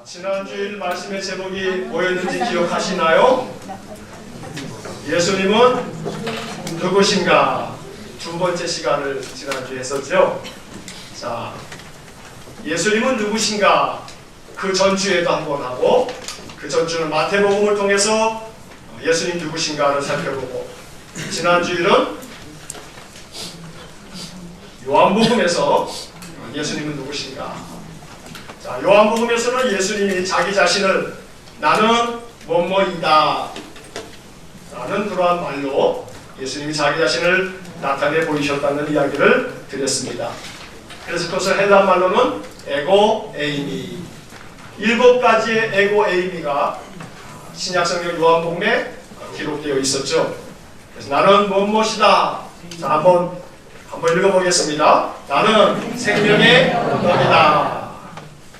지난주일 말씀의 제목이 뭐였는지 기억하시나요? 예수님은 누구신가? 두 번째 시간을 지난주에 했었죠. 자, 예수님은 누구신가? 그 전주에도 한번 하고, 그 전주는 마태복음을 통해서 예수님 누구신가를 살펴보고, 지난주일은 요한복음에서 예수님은 누구신가? 자, 요한복음에서는 예수님이 자기 자신을 나는 뭐뭐이다 라는 그러한 말로 예수님이 자기 자신을 나타내 보이셨다는 이야기를 드렸습니다. 그래서 그것을 헬라 말로는 에고 에이미, 7가지의 에고 에이미가 신약성경 요한복음에 기록되어 있었죠. 그래서 나는 무엇이다. 자, 한번 읽어보겠습니다. 나는 생명의 떡이다.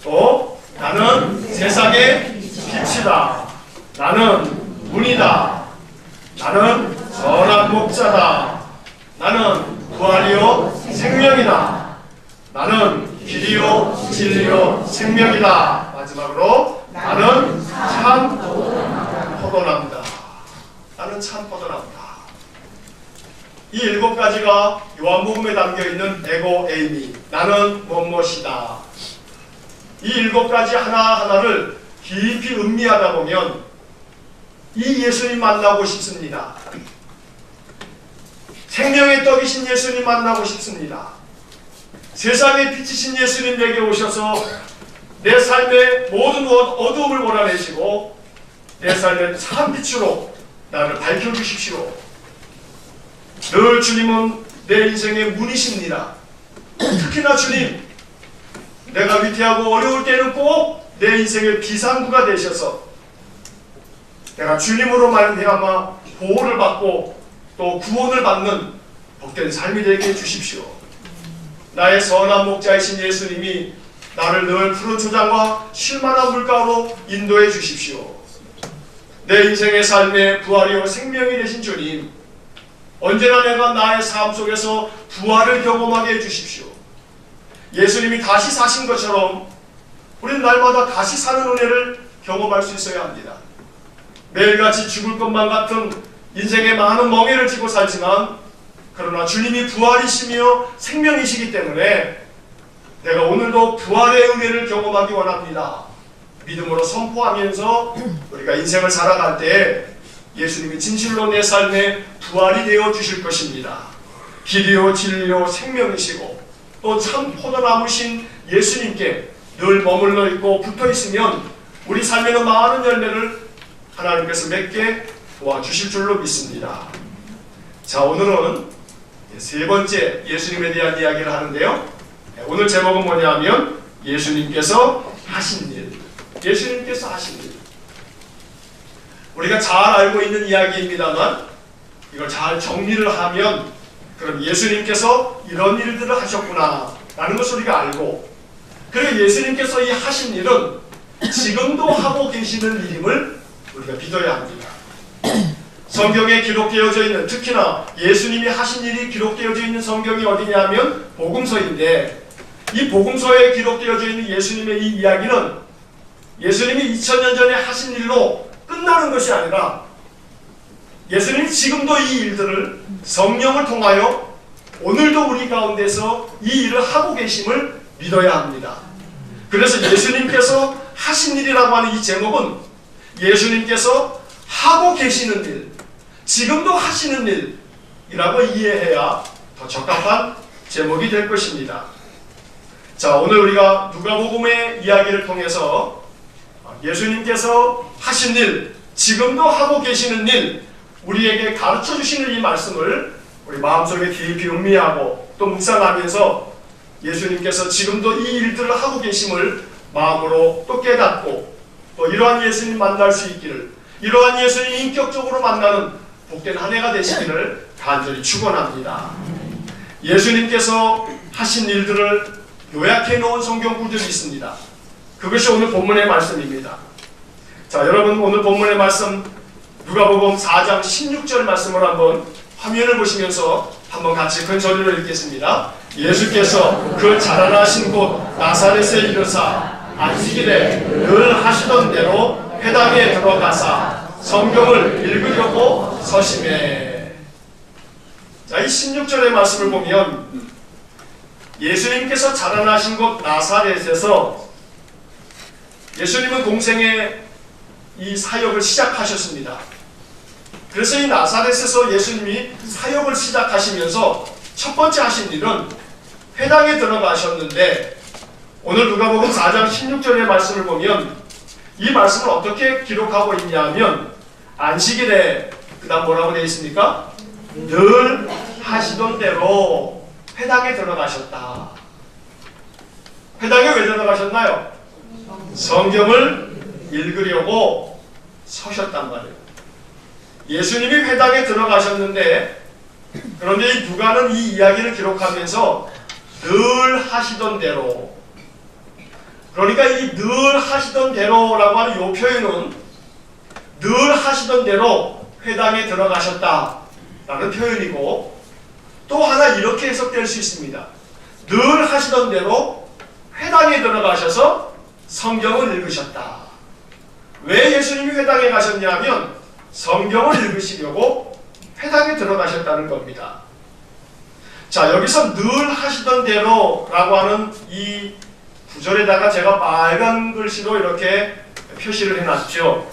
또 나는 세상의 빛이다. 나는 문이다. 나는 선한 목자다. 나는 부활이요 생명이다. 나는 길이요 진리요 생명이다. 마지막으로 나는 참 포도나무다. 나는 참 포도나무다. 이 7가지가 요한복음에 담겨있는 에고 에이미, 나는 무엇이다. 이 7가지 하나하나를 깊이 음미하다 보면 이 예수님 만나고 싶습니다. 생명의 떡이신 예수님 만나고 싶습니다. 세상의 빛이신 예수님 내게 오셔서 내 삶의 모든 어두움을 몰아내시고 내 삶의 참 빛으로 나를 밝혀주십시오. 늘 주님은 내 인생의 문이십니다. 특히나 주님, 내가 위태하고 어려울 때는 꼭 내 인생의 비상구가 되셔서 내가 주님으로 말미암아 보호를 받고 또 구원을 받는 복된 삶이 되게 해주십시오. 나의 선한 목자이신 예수님이 나를 늘 푸른 초장과 쉴만한 물가로 인도해 주십시오. 내 인생의 삶의 부활이요 생명이 되신 주님, 언제나 내가 나의 삶 속에서 부활을 경험하게 해주십시오. 예수님이 다시 사신 것처럼 우리는 날마다 다시 사는 은혜를 경험할 수 있어야 합니다. 매일같이 죽을 것만 같은 인생의 많은 멍해를 지고 살지만 그러나 주님이 부활이시며 생명이시기 때문에 내가 오늘도 부활의 은혜를 경험하기 원합니다. 믿음으로 선포하면서 우리가 인생을 살아갈 때 예수님이 진실로 내 삶에 부활이 되어 주실 것입니다. 길이요 진리요 생명이시고 또 참 포도나무신 예수님께 늘 머물러 있고 붙어 있으면 우리 삶에는 많은 열매를 하나님께서 맺게 도와주실 줄로 믿습니다. 자, 오늘은 세 번째 예수님에 대한 이야기를 하는데요. 오늘 제목은 뭐냐면 예수님께서 하신 일. 예수님께서 하신 일. 우리가 잘 알고 있는 이야기입니다만 이걸 잘 정리를 하면 그럼 예수님께서 이런 일들을 하셨구나 라는 것을 우리가 알고, 그리고 예수님께서 이 하신 일은 지금도 하고 계시는 일임을 우리가 믿어야 합니다. 성경에 기록되어져 있는, 특히나 예수님이 하신 일이 기록되어져 있는 성경이 어디냐면 복음서인데, 이 복음서에 기록되어져 있는 예수님의 이 이야기는 예수님이 2000년 전에 하신 일로 끝나는 것이 아니라 예수님이 지금도 이 일들을 성령을 통하여 오늘도 우리 가운데서 이 일을 하고 계심을 믿어야 합니다. 그래서 예수님께서 하신 일이라고 하는 이 제목은 예수님께서 하고 계시는 일, 지금도 하시는 일이라고 이해해야 더 적합한 제목이 될 것입니다. 자, 오늘 우리가 누가복음의 이야기를 통해서 예수님께서 하신 일, 지금도 하고 계시는 일, 우리에게 가르쳐 주시는 이 말씀을 우리 마음속에 깊이 음미하고 또 묵상하면서 예수님께서 지금도 이 일들을 하고 계심을 마음으로 또 깨닫고 또 이러한 예수님 만날 수 있기를, 이러한 예수님 인격적으로 만나는 복된 한 해가 되시기를 간절히 축원합니다. 예수님께서 하신 일들을 요약해 놓은 성경 구절이 있습니다. 그것이 오늘 본문의 말씀입니다. 자, 여러분, 오늘 본문의 말씀 누가복음 4장 16절 말씀을 한번 화면을 보시면서 한번 같이 큰 소리로 읽겠습니다. 예수께서 그 자라나신 곳 나사렛에 이르사 안식일에 늘 하시던 대로 회당에 들어가사 성경을 읽으려고 서심해. 자, 이 16절의 말씀을 보면 예수님께서 자라나신 곳 나사렛에서 예수님은 공생의 이 사역을 시작하셨습니다. 그래서 이 나사렛에서 예수님이 사역을 시작하시면서 첫 번째 하신 일은 회당에 들어가셨는데, 오늘 누가복음 4장 16절의 말씀을 보면 이 말씀을 어떻게 기록하고 있냐면, 안식일에 그 다음 뭐라고 되어 있습니까? 늘 하시던 대로 회당에 들어가셨다. 회당에 왜 들어가셨나요? 성경을 읽으려고 서셨단 말이에요. 예수님이 회당에 들어가셨는데, 그런데 이 누가는 이 이야기를 기록하면서 늘 하시던 대로, 그러니까 이 늘 하시던 대로라고 하는 이 표현은 늘 하시던 대로 회당에 들어가셨다라는 표현이고, 또 하나 이렇게 해석될 수 있습니다. 늘 하시던 대로 회당에 들어가셔서 성경을 읽으셨다. 왜 예수님이 회당에 가셨냐면 성경을 읽으시려고 회당에 들어가셨다는 겁니다. 자, 여기서 늘 하시던 대로라고 하는 이 구절에다가 제가 빨간 글씨로 이렇게 표시를 해놨죠.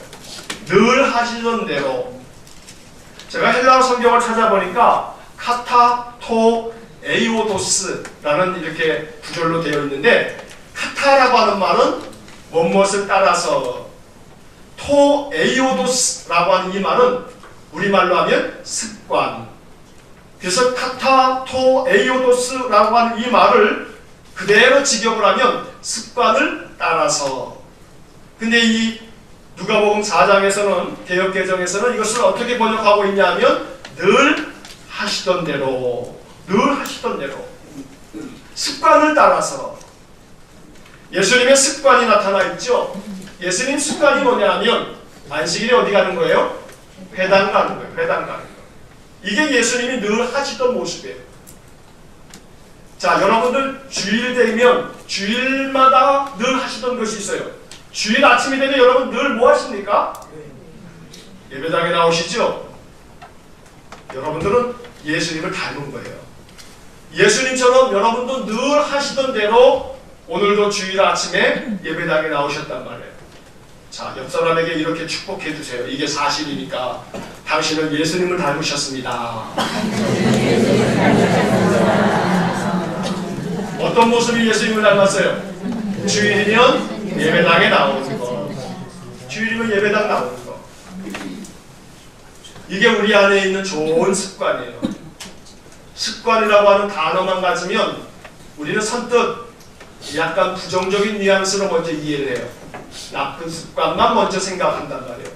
늘 하시던 대로. 제가 헬라어 성경을 찾아보니까 카타, 토, 에이오도스라는 이렇게 구절로 되어 있는데, 카타라고 하는 말은 무엇을 따라서, 토, 에이오도스라고 하는 이 말은 우리말로 하면 습관. 그래서 카타, 토, 에이오도스라고 하는 이 말을 그대로 직역을 하면 습관을 따라서. 근데 이 누가복음 4장에서는, 개역개정에서는 이것을 어떻게 번역하고 있냐면 늘 하시던 대로, 늘 하시던 대로, 습관을 따라서. 예수님의 습관이 나타나 있죠. 예수님 습관이 뭐냐면 안식일에 어디 가는 거예요? 회당 가는 거예요. 회당 가는 거. 이게 예수님이 늘 하시던 모습이에요. 자, 여러분들 주일 되면 주일마다 늘 하시던 것이 있어요. 주일 아침이 되면 여러분 늘 뭐 하십니까? 예배당에 나오시죠? 여러분들은 예수님을 닮은 거예요. 예수님처럼 여러분도 늘 하시던 대로 오늘도 주일 아침에 예배당에 나오셨단 말이에요. 자, 옆 사람에게 이렇게 축복해 주세요. 이게 사실이니까. 당신은 예수님을 닮으셨습니다. 어떤 모습이 예수님을 닮았어요? 주일이면 예배당에 나오는 거. 주일이면 예배당 나오는 거. 이게 우리 안에 있는 좋은 습관이에요. 습관이라고 하는 단어만 가지면 우리는 선뜻 약간 부정적인 뉘앙스로 먼저 이해를 해요. 나쁜 습관만 먼저 생각한단 말이에요.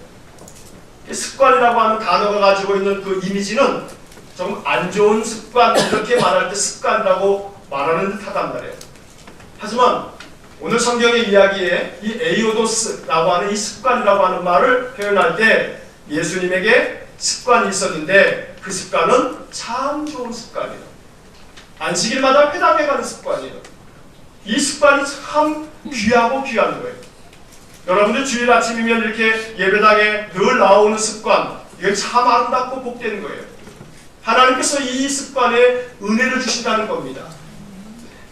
습관이라고 하는 단어가 가지고 있는 그 이미지는 좀 안 좋은 습관, 이렇게 말할 때 습관이라고 말하는 듯하단 말이에요. 하지만 오늘 성경의 이야기에 이 에이오도스라고 하는 이 습관이라고 하는 말을 표현할 때 예수님에게 습관이 있었는데 그 습관은 참 좋은 습관이에요. 안식일마다 회당에 가는 습관이에요. 이 습관이 참 귀하고 귀한 거예요. 여러분들 주일 아침이면 이렇게 예배당에 늘 나오는 습관, 이게 참 아름답고 복된 거예요. 하나님께서 이 습관에 은혜를 주신다는 겁니다.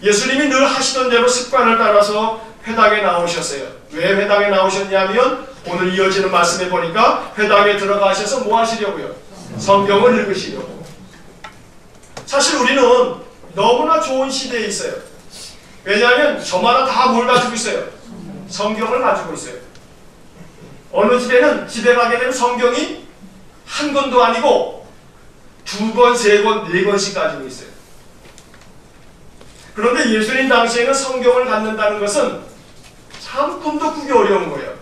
예수님이 늘 하시던 대로 습관을 따라서 회당에 나오셨어요. 왜 회당에 나오셨냐면 오늘 이어지는 말씀에 보니까 회당에 들어가셔서 뭐 하시려고요? 성경을 읽으시려고. 사실 우리는 너무나 좋은 시대에 있어요. 왜냐하면 저마다 다 뭘 가지고 있어요? 성경을 가지고 있어요. 어느 집에는 집에 가게 되면 성경이 한 권도 아니고 2권, 3권, 4권씩 가지고 있어요. 그런데 예수님 당시에는 성경을 갖는다는 것은 참 꿈도 꾸기 어려운 거예요.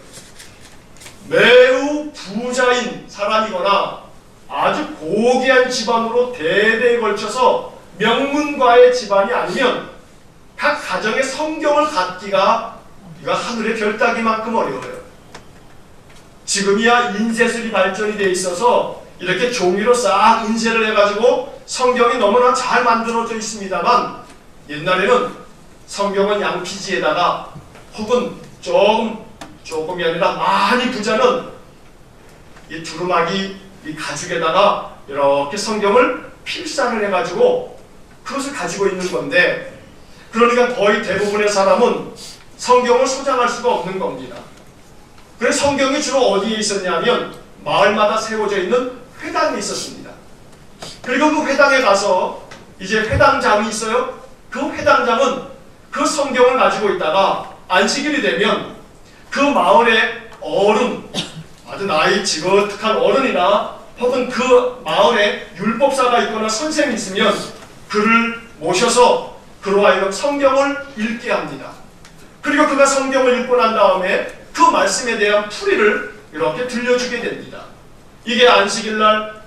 매우 부자인 사람이거나 아주 고귀한 집안으로 대대에 걸쳐서 명문가의 집안이 아니면 각 가정에 성경을 갖기가 이거 하늘의 별 따기만큼 어려워요. 지금이야 인쇄술이 발전이 돼 있어서 이렇게 종이로 싹 인쇄를 해가지고 성경이 너무나 잘 만들어져 있습니다만 옛날에는 성경은 양피지에다가 혹은 조금이 아니라 많이 부자는 이 두루마기 이 가죽에다가 이렇게 성경을 필사를 해가지고 그것을 가지고 있는 건데, 그러니까 거의 대부분의 사람은 성경을 소장할 수가 없는 겁니다. 그래서 성경이 주로 어디에 있었냐면 마을마다 세워져 있는 회당에 있었습니다. 그리고 그 회당에 가서 이제 회당장이 있어요. 그 회당장은 그 성경을 가지고 있다가 안식일이 되면 그 마을의 어른, 아주 나이 지긋한 어른이나 혹은 그 마을에 율법사가 있거나 선생이 있으면 그를 모셔서 그로 하여금 성경을 읽게 합니다. 그리고 그가 성경을 읽고 난 다음에 그 말씀에 대한 풀이를 이렇게 들려주게 됩니다. 이게 안식일날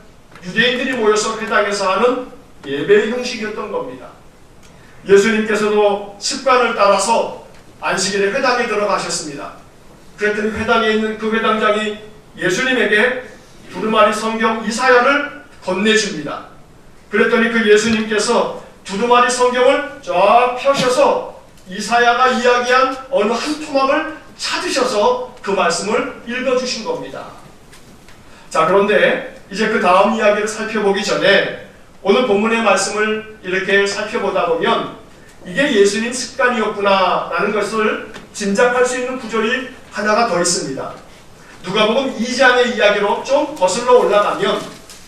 유대인들이 모여서 회당에서 하는 예배의 형식이었던 겁니다. 예수님께서도 습관을 따라서 안식일에 회당에 들어가셨습니다. 그랬더니 회당에 있는 그 회당장이 예수님에게 두루마리 성경 이사야를 건네줍니다. 그랬더니 그 예수님께서 두루마리 성경을 쫙 펴셔서 이사야가 이야기한 어느 한 토막을 찾으셔서 그 말씀을 읽어주신 겁니다. 자, 그런데 이제 그 다음 이야기를 살펴보기 전에 오늘 본문의 말씀을 이렇게 살펴보다 보면 이게 예수님 습관이었구나 라는 것을 짐작할 수 있는 구절이 하나가 더 있습니다. 누가복음 2장의 이야기로 좀 거슬러 올라가면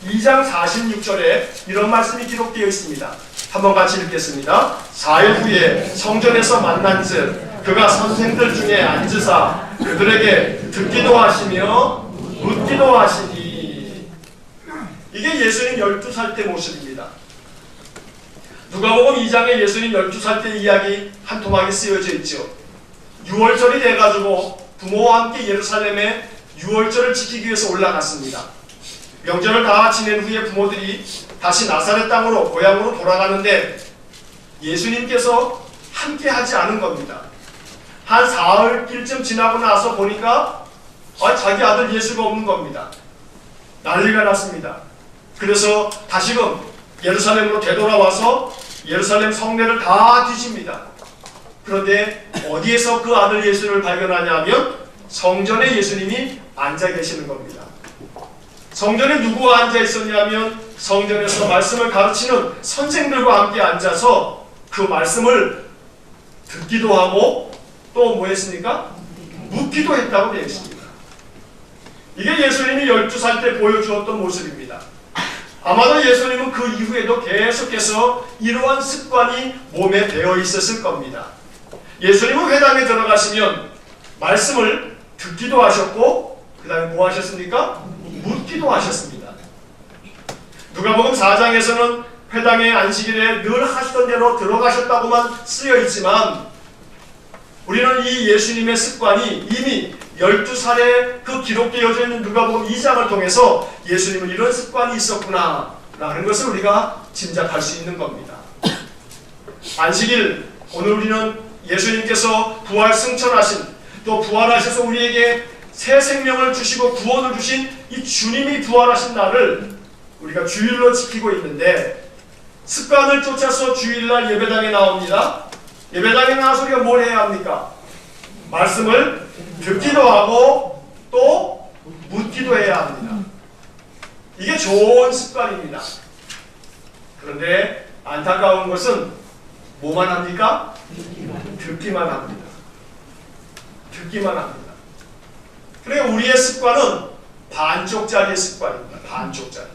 2장 46절에 이런 말씀이 기록되어 있습니다. 한번 같이 읽겠습니다. 4일 후에 성전에서 만난즉 그가 선생들 중에 앉으사 그들에게 듣기도 하시며 묻기도 하시니. 이게 예수님 12살 때 모습입니다. 누가복음 2장에 예수님 12살 때 이야기 한 토막이 쓰여져 있죠. 6월절이 돼가지고 부모와 함께 예루살렘에 6월절을 지키기 위해서 올라갔습니다. 명절을 다 지낸 후에 부모들이 다시 나사렛 땅으로 고향으로 돌아가는데 예수님께서 함께 하지 않은 겁니다. 한 사흘길쯤 지나고 나서 보니까 자기 아들 예수가 없는 겁니다. 난리가 났습니다. 그래서 다시금 예루살렘으로 되돌아와서 예루살렘 성내를 다 뒤집니다. 그런데 어디에서 그 아들 예수를 발견하냐면 성전에 예수님이 앉아 계시는 겁니다. 성전에 누구와 앉아 있었냐면 성전에서 말씀을 가르치는 선생들과 함께 앉아서 그 말씀을 듣기도 하고 또 뭐 했습니까? 묻기도 했다고 되어 있습니다. 이게 예수님이 12살 때 보여주었던 모습입니다. 아마도 예수님은 그 이후에도 계속해서 이러한 습관이 몸에 배어 있었을 겁니다. 예수님은 회당에 들어가시면 말씀을 듣기도 하셨고 그 다음에 뭐 하셨습니까? 묻기도 하셨습니다. 누가복음 4장에서는 회당의 안식일에 늘 하시던 대로 들어가셨다고만 쓰여 있지만 우리는 이 예수님의 습관이 이미 12살에 그 기록되어져 있는 누가복음 2장을 통해서 예수님은 이런 습관이 있었구나 라는 것을 우리가 짐작할 수 있는 겁니다. 안식일, 오늘 우리는 예수님께서 부활 승천하신 또 부활하셔서 우리에게 새 생명을 주시고 구원을 주신 이 주님이 부활하신 날을 우리가 주일로 지키고 있는데 습관을 쫓아서 주일날 예배당에 나옵니다. 예배당에 나와서 우리가 뭘 해야 합니까? 말씀을 듣기도 하고 또 묻기도 해야 합니다. 이게 좋은 습관입니다. 그런데 안타까운 것은 뭐만 합니까? 듣기만 합니다. 듣기만 합니다. 그러니까 우리의 습관은 반쪽짜리의 습관입니다. 반쪽짜리.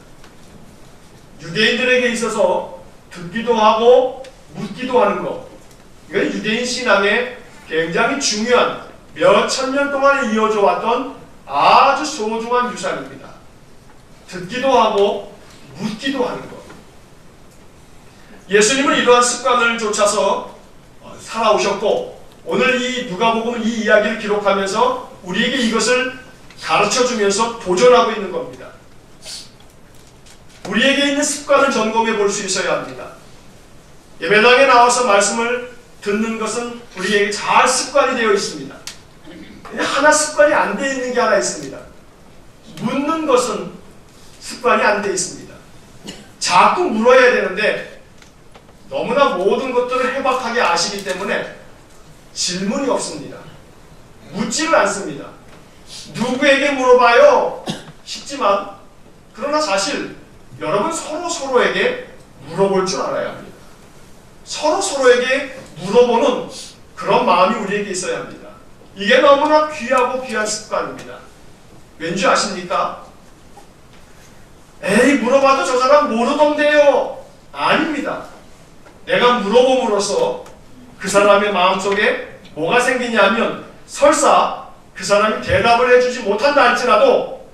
유대인들에게 있어서 듣기도 하고 묻기도 하는 것, 이건 유대인 신앙의 굉장히 중요한 몇 천 년 동안 이어져 왔던 아주 소중한 유산입니다. 듣기도 하고 묻기도 하는 것. 예수님은 이러한 습관을 쫓아서 살아오셨고 오늘 이 누가복음은 이 이야기를 기록하면서 우리에게 이것을 가르쳐주면서 도전하고 있는 겁니다. 우리에게 있는 습관을 점검해 볼 수 있어야 합니다. 예배당에 나와서 말씀을 듣는 것은 우리에게 잘 습관이 되어 있습니다. 근데 하나 습관이 안 되어 있는 게 하나 있습니다. 묻는 것은 습관이 안 되어 있습니다. 자꾸 물어야 되는데 너무나 모든 것들을 해박하게 아시기 때문에 질문이 없습니다. 묻지를 않습니다. 누구에게 물어봐요? 쉽지만 그러나 사실 여러분 서로에게 물어볼 줄 알아야 합니다. 서로에게 물어보는 그런 마음이 우리에게 있어야 합니다. 이게 너무나 귀하고 귀한 습관입니다. 왠지 아십니까? 에이, 물어봐도 저 사람 모르던데요. 아닙니다. 내가 물어봄으로써 그 사람의 마음속에 뭐가 생기냐면 설사 그 사람이 대답을 해주지 못한다 할지라도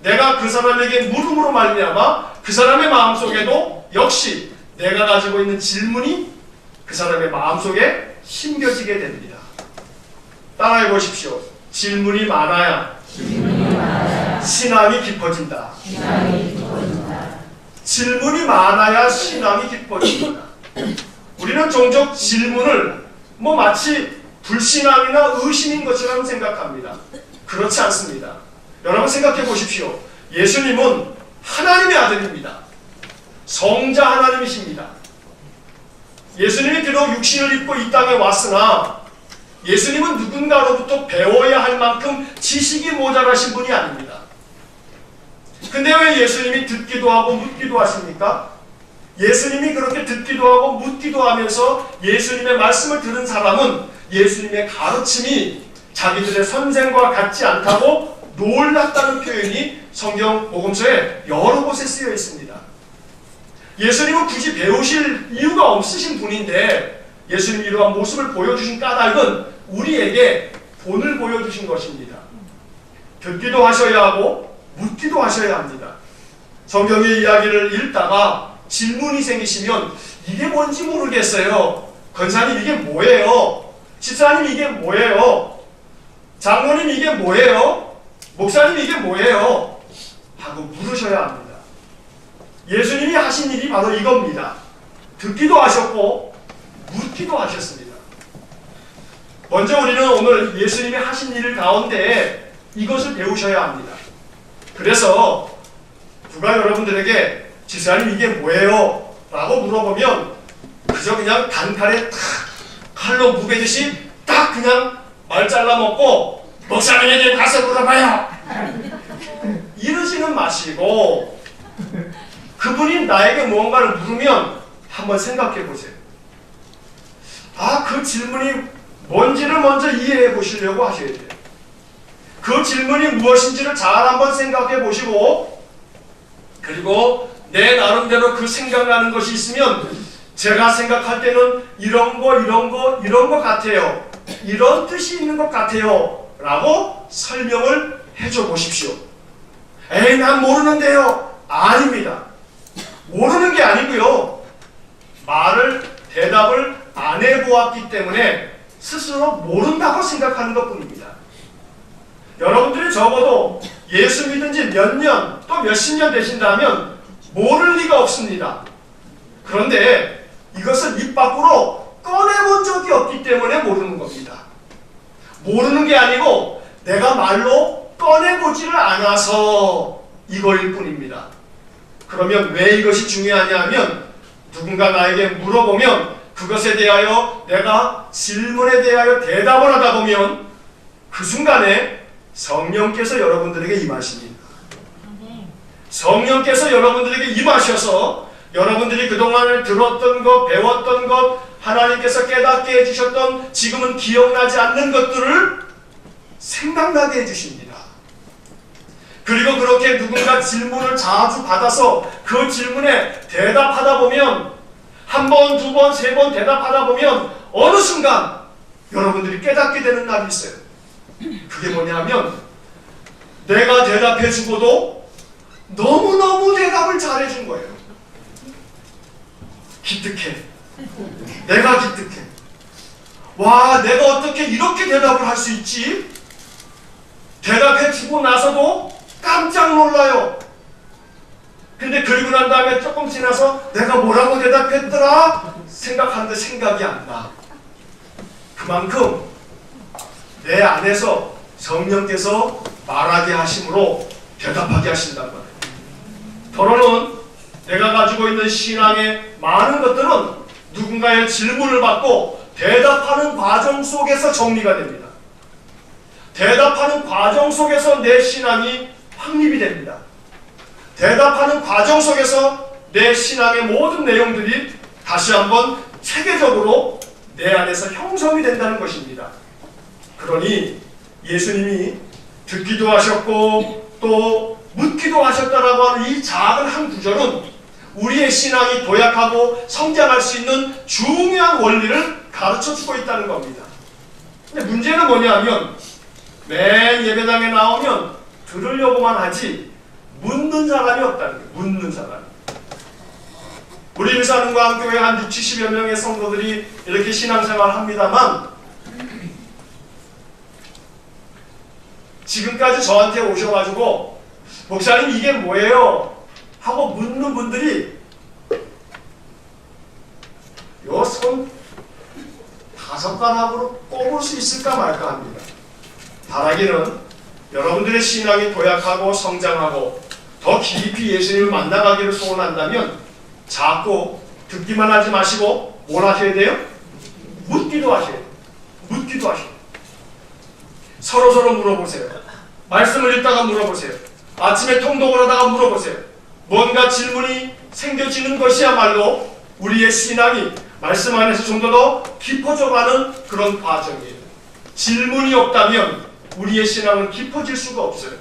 내가 그 사람에게 물음으로 말미암아 그 사람의 마음속에도 역시 내가 가지고 있는 질문이 그 사람의 마음속에 심겨지게 됩니다. 따라해 보십시오. 질문이 많아야 신앙이 깊어진다. 질문이 많아야 신앙이 깊어집니다. 우리는 종종 질문을 마치 불신앙이나 의심인 것처럼 생각합니다. 그렇지 않습니다. 여러분 생각해 보십시오. 예수님은 하나님의 아들입니다. 성자 하나님이십니다. 예수님이 비록 육신을 입고 이 땅에 왔으나 예수님은 누군가로부터 배워야 할 만큼 지식이 모자라신 분이 아닙니다. 근데 왜 예수님이 듣기도 하고 묻기도 하십니까? 예수님이 그렇게 듣기도 하고 묻기도 하면서 예수님의 말씀을 들은 사람은 예수님의 가르침이 자기들의 선생과 같지 않다고 놀랐다는 표현이 성경 복음서에 여러 곳에 쓰여 있습니다. 예수님은 굳이 배우실 이유가 없으신 분인데 예수님이 이러한 모습을 보여주신 까닭은 우리에게 본을 보여주신 것입니다. 듣기도 하셔야 하고 묻기도 하셔야 합니다. 성경의 이야기를 읽다가 질문이 생기시면 이게 뭔지 모르겠어요. 권사님 이게 뭐예요? 집사님 이게 뭐예요? 장로님 이게 뭐예요? 목사님 이게 뭐예요? 하고 물으셔야 합니다. 예수님이 하신 일이 바로 이겁니다. 듣기도 하셨고 묻기도 하셨습니다. 먼저 우리는 오늘 예수님이 하신 일 가운데 이것을 배우셔야 합니다. 그래서 누가 여러분들에게 집사님 이게 뭐예요? 라고 물어보면 그저 그냥 단칼에 탁 칼로 무베듯이 딱 그냥 말 잘라먹고 목사님에게 가서 물어봐요. 이러지는 마시고 그분이 나에게 무언가를 물으면 한번 생각해 보세요. 그 질문이 뭔지를 먼저 이해해 보시려고 하셔야 돼요. 그 질문이 무엇인지를 잘 한번 생각해 보시고 그리고 내 나름대로 그 생각나는 것이 있으면 제가 생각할 때는 이런 거 같아요. 이런 뜻이 있는 것 같아요. 라고 설명을 해줘 보십시오. 에이, 난 모르는데요. 아닙니다. 모르는 게 아니고요. 대답을 안 해보았기 때문에 스스로 모른다고 생각하는 것 뿐입니다. 여러분들이 적어도 예수 믿은 지 몇 년, 또 몇십 년 되신다면 모를 리가 없습니다. 그런데 이것을 입 밖으로 꺼내본 적이 없기 때문에 모르는 겁니다. 모르는 게 아니고 내가 말로 꺼내보지를 않아서 이거일 뿐입니다. 그러면 왜 이것이 중요하냐 하면 누군가 나에게 물어보면 그것에 대하여 내가 질문에 대하여 대답을 하다 보면 그 순간에 성령께서 여러분들에게 임하십니다. 성령께서 여러분들에게 임하셔서 여러분들이 그동안 들었던 것, 배웠던 것, 하나님께서 깨닫게 해주셨던 지금은 기억나지 않는 것들을 생각나게 해주십니다. 그리고 그렇게 누군가 질문을 자주 받아서 그 질문에 대답하다 보면 한 번, 두 번, 세 번 대답하다 보면 어느 순간 여러분들이 깨닫게 되는 날이 있어요. 그게 뭐냐면 내가 대답해주고도 너무너무 대답을 잘해준 거예요. 기특해. 내가 기특해. 와, 내가 어떻게 이렇게 대답을 할 수 있지? 대답해주고 나서도 깜짝 놀라요. 근데 그리고 난 다음에 조금 지나서 내가 뭐라고 대답했더라? 생각하는데 생각이 안 나. 그만큼 내 안에서 성령께서 말하게 하심으로 대답하게 하신단 말이에요. 더러는 내가 가지고 있는 신앙의 많은 것들은 누군가의 질문을 받고 대답하는 과정 속에서 정리가 됩니다. 대답하는 과정 속에서 내 신앙이 확립이 됩니다. 대답하는 과정 속에서 내 신앙의 모든 내용들이 다시 한번 체계적으로 내 안에서 형성이 된다는 것입니다. 그러니 예수님이 듣기도 하셨고 또 묻기도 하셨다라고 하는 이 작은 한 구절은 우리의 신앙이 도약하고 성장할 수 있는 중요한 원리를 가르쳐주고 있다는 겁니다. 근데 문제는 뭐냐면 맨 예배당에 나오면 들으려고만 하지 묻는 사람이 없다는 거예요. 묻는 사람이. 우리 일산은광교회 한 60, 70여 명의 성도들이 이렇게 신앙생활을 합니다만 지금까지 저한테 오셔가지고 목사님 이게 뭐예요? 하고 묻는 분들이 요 손 5가락으로 꼽을 수 있을까 말까 합니다. 바라기는 여러분들의 신앙이 도약하고 성장하고 더 깊이 예수님을 만나가기를 소원한다면 자꾸 듣기만 하지 마시고 뭘 하셔야 돼요? 묻기도 하셔야 돼요. 묻기도 하셔야 돼요. 서로서로 물어보세요. 말씀을 읽다가 물어보세요. 아침에 통독을 하다가 물어보세요. 뭔가 질문이 생겨지는 것이야말로 우리의 신앙이 말씀 안에서 좀 더 깊어져가는 그런 과정이에요. 질문이 없다면 우리의 신앙은 깊어질 수가 없어요.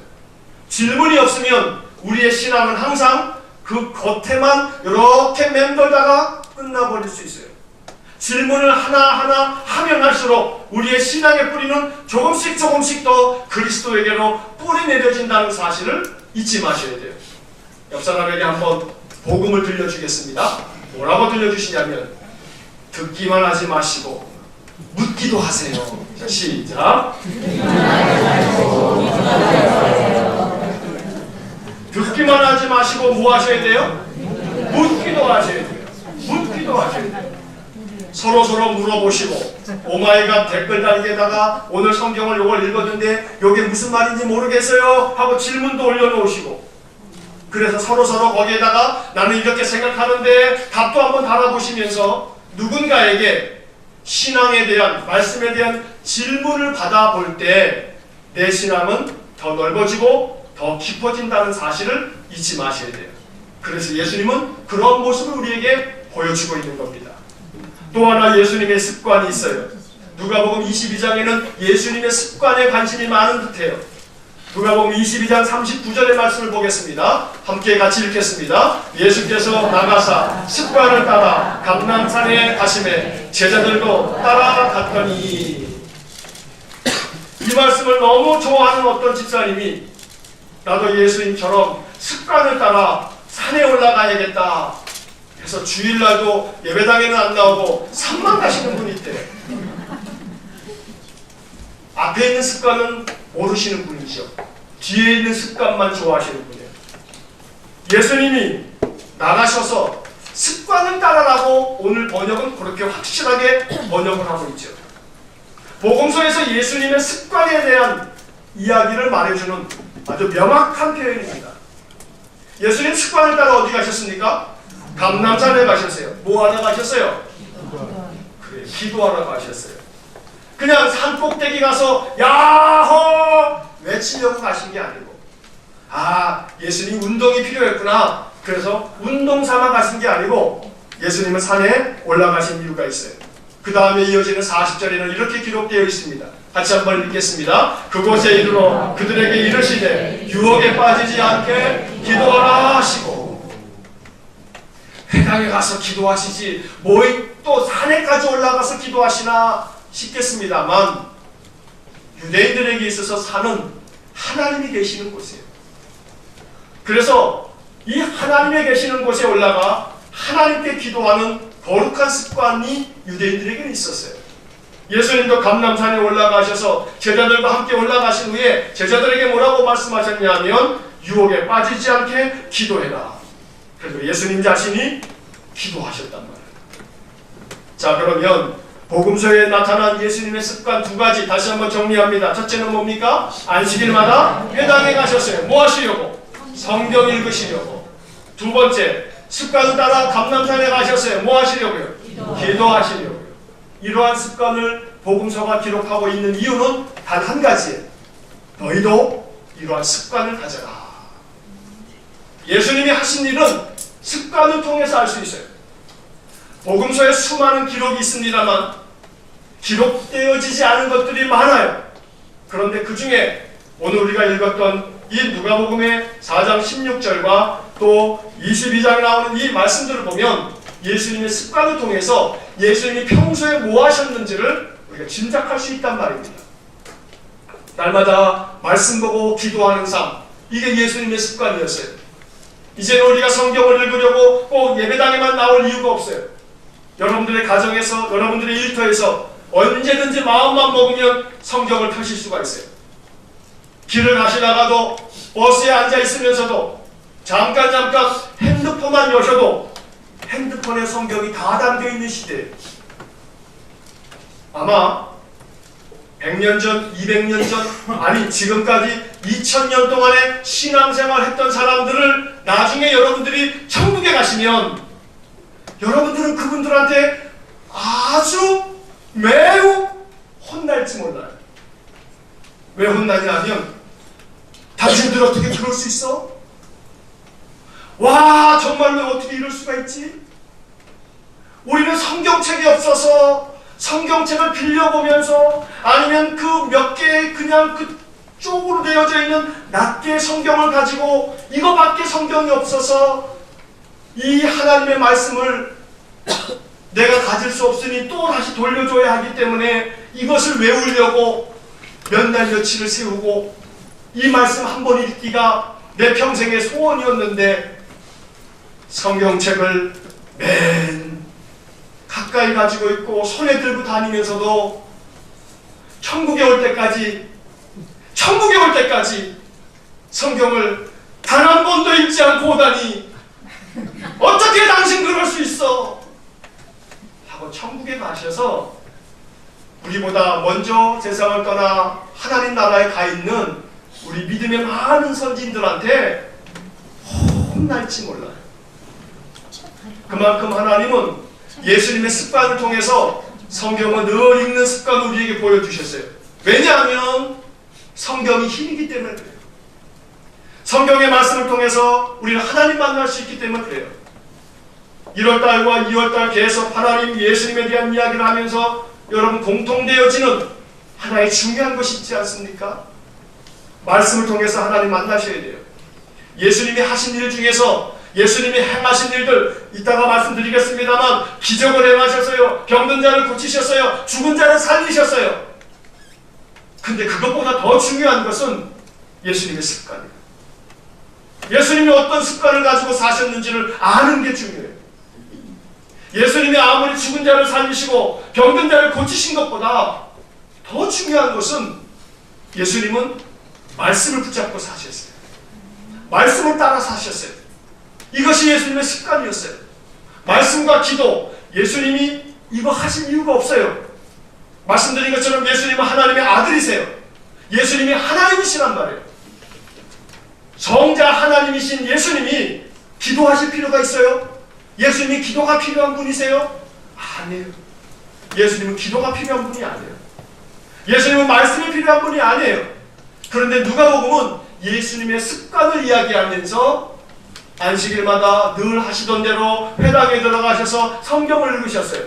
질문이 없으면 우리의 신앙은 항상 그 겉에만 이렇게 맴돌다가 끝나버릴 수 있어요. 질문을 하나하나 하면 할수록 우리의 신앙의 뿌리는 조금씩 더 그리스도에게로 뿌리 내려진다는 사실을 잊지 마셔야 돼요. 옆 사람에게 한번 복음을 들려주겠습니다. 뭐라고 들려주시냐면 듣기만 하지 마시고 묻기도 하세요. 자, 시작. 듣기만 하지 마시고 뭐 하셔야 돼요? 묻기도 하셔야 돼요. 묻기도 하셔야 돼요. 서로서로 물어보시고 오마이갓 댓글 달기에다가 오늘 성경을 요걸 읽었는데 요게 무슨 말인지 모르겠어요 하고 질문도 올려놓으시고 그래서 서로서로 거기에다가 나는 이렇게 생각하는데 답도 한번 달아보시면서 누군가에게 신앙에 대한 말씀에 대한 질문을 받아볼 때 내 신앙은 더 넓어지고 더 깊어진다는 사실을 잊지 마셔야 돼요. 그래서 예수님은 그런 모습을 우리에게 보여주고 있는 겁니다. 또 하나 예수님의 습관이 있어요. 누가복음 22장에는 예수님의 습관에 관심이 많은 듯해요. 누가복음 22장 39절의 말씀을 보겠습니다. 함께 같이 읽겠습니다. 예수께서 나가사 습관을 따라 감람산에 가시매 제자들도 따라갔더니 이 말씀을 너무 좋아하는 어떤 집사님이 나도 예수님처럼 습관을 따라 산에 올라가야겠다 해서 주일날도 예배당에는 안 나오고 산만 가시는 분이 있대요. 앞에 있는 습관은 모르시는 분이죠. 뒤에 있는 습관만 좋아하시는 분이에요. 예수님이 나가셔서 습관을 따라라고 오늘 번역은 그렇게 확실하게 번역을 하고 있죠. 복음서에서 예수님의 습관에 대한 이야기를 말해주는 아주 명확한 표현입니다. 예수님 습관을 따라 어디 가셨습니까? 감람산에 가셨어요. 뭐 하러 가셨어요? 그래, 기도하러 가셨어요. 그냥 산 꼭대기 가서 야호 외치려고 가신 게 아니고 예수님 운동이 필요했구나 그래서 운동 삼아 가신 게 아니고 예수님은 산에 올라가신 이유가 있어요. 그 다음에 이어지는 40절에는 이렇게 기록되어 있습니다. 같이 한번 읽겠습니다. 그곳에 이르러 그들에게 이르시되 유혹에 빠지지 않게 기도하라 하시고 회당에 가서 기도하시지 뭐 또 산에까지 올라가서 기도하시나 싶겠습니다만 유대인들에게 있어서 산은 하나님이 계시는 곳이에요. 그래서 이 하나님이 계시는 곳에 올라가 하나님께 기도하는 거룩한 습관이 유대인들에게는 있었어요. 예수님도 감람산에 올라가셔서 제자들과 함께 올라가신 후에 제자들에게 뭐라고 말씀하셨냐면 유혹에 빠지지 않게 기도해라. 그래서 예수님 자신이 기도하셨단 말이에요. 자, 그러면 복음서에 나타난 예수님의 습관 두 가지 다시 한번 정리합니다. 첫째는 뭡니까? 안식일마다 회당에 가셨어요. 뭐 하시려고? 성경 읽으시려고. 두 번째, 습관을 따라 감람산에 가셨어요. 뭐 하시려고요? 기도하시려고요. 이러한 습관을 복음서가 기록하고 있는 이유는 단 한 가지예요. 너희도 이러한 습관을 가져라. 예수님이 하신 일은 습관을 통해서 알 수 있어요. 복음서에 수많은 기록이 있습니다만 기록되어지지 않은 것들이 많아요. 그런데 그 중에 오늘 우리가 읽었던 이 누가복음의 4장 16절과 또 22장에 나오는 이 말씀들을 보면 예수님의 습관을 통해서 예수님이 평소에 뭐 하셨는지를 우리가 짐작할 수 있단 말입니다. 날마다 말씀 보고 기도하는 삶, 이게 예수님의 습관이었어요. 이제는 우리가 성경을 읽으려고 꼭 예배당에만 나올 이유가 없어요. 여러분들의 가정에서, 여러분들의 일터에서 언제든지 마음만 먹으면 성경을 펴실 수가 있어요. 길을 가시다가도 버스에 앉아 있으면서도 잠깐 핸드폰만 여셔도 핸드폰에 성경이 다 담겨 있는 시대예요. 아마 100년 전, 200년 전, 아니 지금까지 2000년 동안에 신앙생활 했던 사람들을 나중에 여러분들이 천국에 가시면 여러분들은 그분들한테 아주 매우 혼날지 몰라요. 왜 혼나냐면 당신들 어떻게 그럴 수 있어? 와, 정말 왜 어떻게 이럴 수가 있지? 우리는 성경책이 없어서 성경책을 빌려보면서 아니면 그 몇 개의 그냥 그 쪽으로 되어져 있는 낱개의 성경을 가지고 이거밖에 성경이 없어서 이 하나님의 말씀을 내가 가질 수 없으니 또 다시 돌려줘야 하기 때문에 이것을 외우려고 몇 날 며칠을 세우고 이 말씀 한 번 읽기가 내 평생의 소원이었는데 성경책을 맨 가까이 가지고 있고 손에 들고 다니면서도 천국에 올 때까지 성경을 단 한 번도 읽지 않고 오다니 어떻게 당신 그럴 수 있어? 하고 천국에 가셔서 우리보다 먼저 세상을 떠나 하나님 나라에 가 있는 우리 믿음의 많은 선진들한테 혼날지 몰라요. 그만큼 하나님은 예수님의 습관을 통해서 성경을 늘 읽는 습관을 우리에게 보여주셨어요. 왜냐하면 성경이 힘이기 때문에 그래요. 성경의 말씀을 통해서 우리는 하나님 만날 수 있기 때문에 그래요. 1월달과 2월달 계속 하나님 예수님에 대한 이야기를 하면서 여러분 공통되어지는 하나의 중요한 것이 있지 않습니까? 말씀을 통해서 하나님 만나셔야 돼요. 예수님이 하신 일 중에서 예수님이 행하신 일들 이따가 말씀드리겠습니다만 기적을 행하셨어요. 병든 자를 고치셨어요. 죽은 자를 살리셨어요. 근데 그것보다 더 중요한 것은 예수님의 습관이에요. 예수님이 어떤 습관을 가지고 사셨는지를 아는 게 중요해요. 예수님이 아무리 죽은 자를 살리시고 병든 자를 고치신 것보다 더 중요한 것은 예수님은 말씀을 붙잡고 사셨어요. 말씀을 따라 사셨어요. 이것이 예수님의 습관이었어요. 말씀과 기도, 예수님이 이거 하실 이유가 없어요. 말씀드린 것처럼 예수님은 하나님의 아들이세요. 예수님이 하나님이시란 말이에요. 성자 하나님이신 예수님이 기도하실 필요가 있어요? 예수님이 기도가 필요한 분이세요? 아니에요. 예수님은 기도가 필요한 분이 아니에요. 예수님은 말씀이 필요한 분이 아니에요. 그런데 누가복음은 예수님의 습관을 이야기하면서 안식일마다 늘 하시던 대로 회당에 들어가셔서 성경을 읽으셨어요.